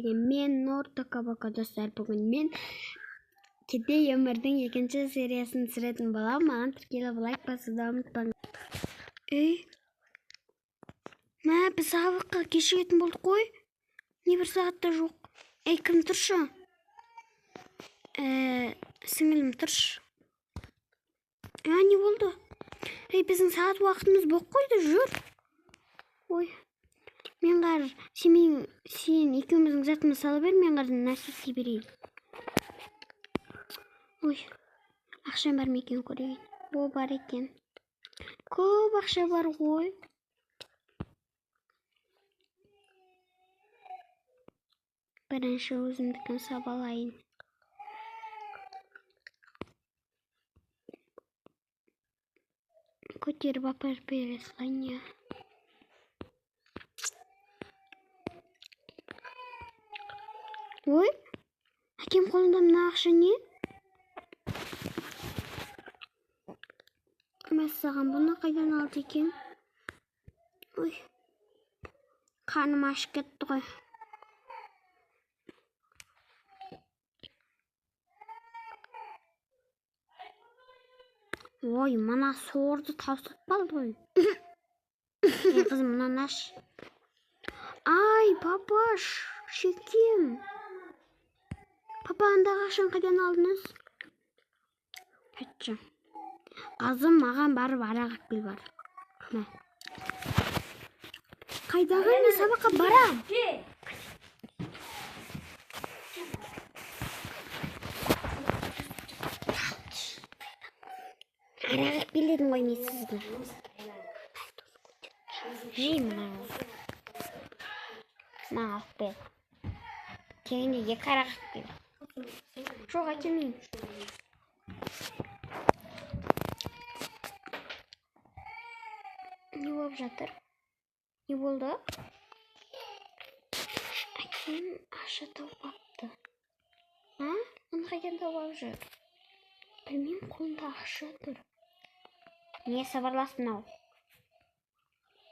Мен Орто Кабако достар, бүгін мен кедей өмірдің екінші сериясын түсіретін боламын. Маған тіркеліп лайк басуды ұмытпаңыз. Біз сабаққа кешігетін болдық қой. Не бір сағатта жоқ. Кім тұршы? Сіңілім тұршы. Не болды? Біздің сағат уақытымыз болып қойды, жүр. Мен қар, сен екеуміздің затымыз сала бер, мен қардың нәрсеске берейін. Ақшам бар ма екен көрейін. Бар екен. Көп ақша бар ғой. Бірінші өзімдікін сабалайын. Көтеріп апарып бере салайын. Әкем қолында мына ақша не? Мәссаған, бұны қайдан алды екен? Қарным ашып кетті ғой. Мына сорды таусатпалды ғой. Қызым, мұнан аш. Папаш, шекем. Папа, андағы ақшаны қайдан алдыңыз? Пәтші. Қызым, маған барып арақ әкел бар. Қайдағы, мен сабаққа барам. Арақ әкелдім ғой мен сізге. Жей мұнан. Алып бер. Тегінде екі арақ әкел. Жоқ, әкелмеймін. Не болып жатыр? Не болды? Әкем ақша тауып апты. Оны қайдан тауып жүр? Білмеймін, қолында ақша тұр. Не сабырласын ау?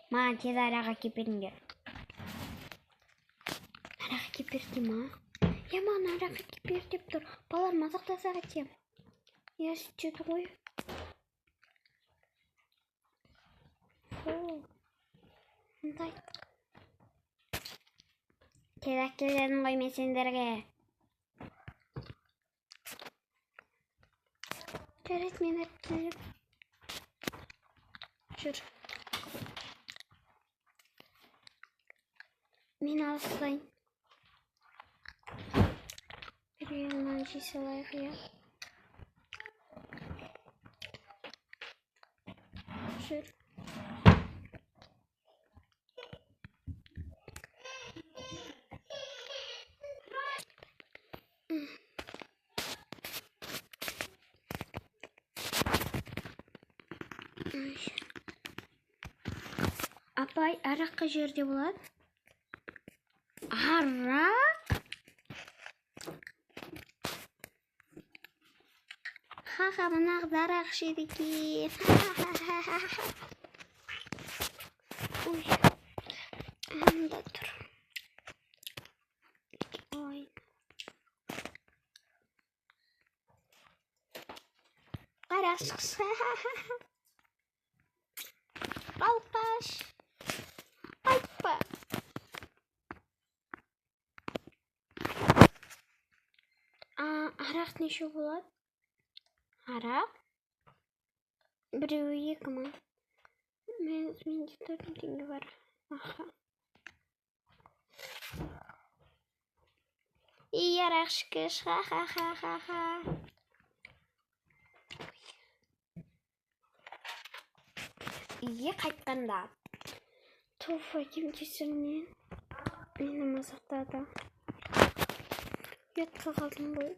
Маған тез арақ әкеп беріңдер. Арақ әкеп бер дей ма? Маған арақ әкеп бер деп тұр. Балар мазақтаса әкем. Сөйтеді ғой. Мұндай. Тез әкелдерін ғой мен сендерге. Жарайды, мен әкеліп. Жүр. Мен алысылайын. Бірінен жей салайық, Жүр. Апай, арақ қай жерде болады? Арақ? Мына қыз арақ ішеді екен. Анда тұр. Арақ шықса. Балқаш. Айтпа. Арақ неше болады? Арақ? Біреуі 2000. Менде 4 теңге бар. Арақ ішкіш. Қайтқанда. Туф, әкем кесірінен мені мазақтады. Ұятқа қалдым ғой.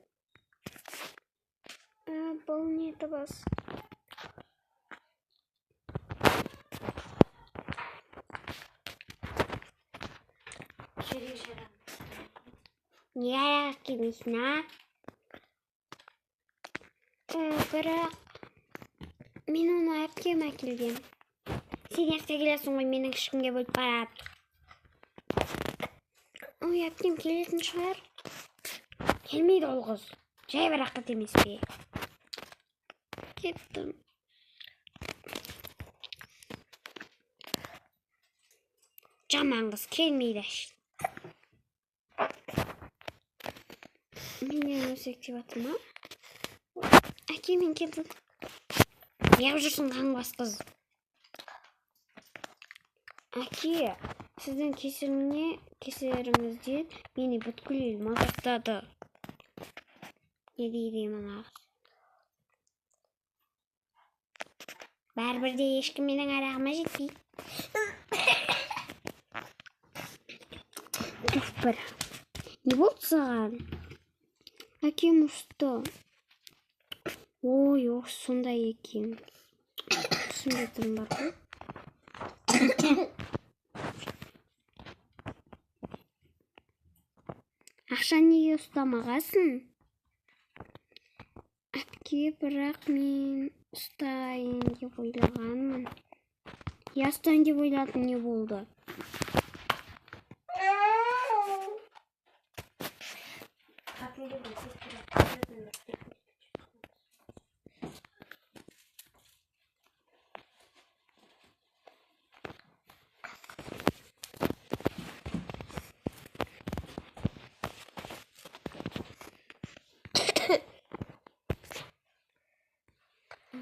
Бұл не табас? Не арақ келмейсің, бірақ мен оны әпкем әкелген. Сен ерте келесің ғой, менің ішімге бөліп барады. Ой, әпкем келетін шығар. Келмейді ол қыз. Жай бір ақыт емес пе? Кеттім. Жаман қыз келмейді. Менен өсек деп жатыр ма? Әке, мен келдім. Неғып жүрсің, қаңғыбас қыз? Әке, сіздің кесіріңізден мені бүткіл ел мазақтады. Не дейді мына қыз? Бәрібірде ешкім менің арағыма жетпейді. Бір. Не болды саған? Әкем ұшты. Ой, сондай екен. Түсінбейтін бар ғой. Ақша неге ұстамағасың? Әпке, бірақ мен ұстайын деп ойлағанмын. Я ұстайын деп ойладым, не болды?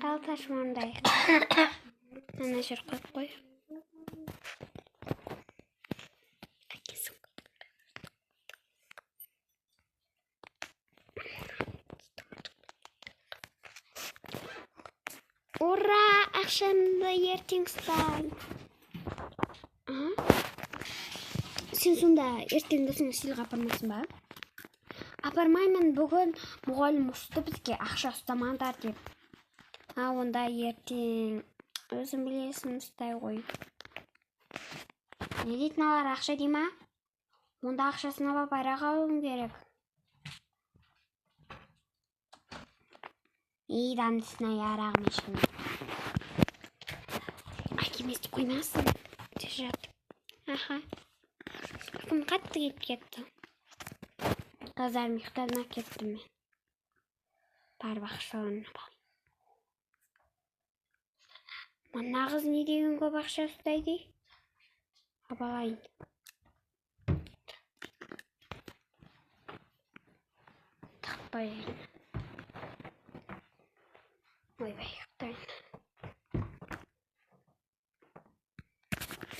Ал ташмандай. Ана жер қойып қой. Ура! Ақшамды ертең ұстайын. Сен сонда ертең досыңа сыйлық апармайсың ба? Апармаймын, бүгін мұғалім ұшты бізге ақша ұстамаңдар деп. Онда ертең өзің білесің, ұстай ғой. Не дейтін алар, ақша дей ма? Онда ақшасын алып арақ алуым керек. Дамдысына арағым ешкім. Әкеместі қоймасын. Тез жатып. Аха. Күн қатты келіп кетті. Қыздарым ұйықтарына кетті мен. Барып ақша алуына бақ. Мына қыз не деген көп ақша ұстайды? Абалайын. Тақпайын. Ойбай, ұйықтайын.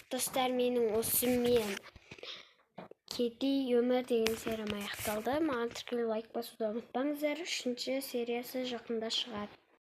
Достар, менің осымен Кедей өмір деген сериям аяқталды. Маған тіркеліп лайк басуды ұмытпаңыздар. 3-ші сериясы жақында шығар.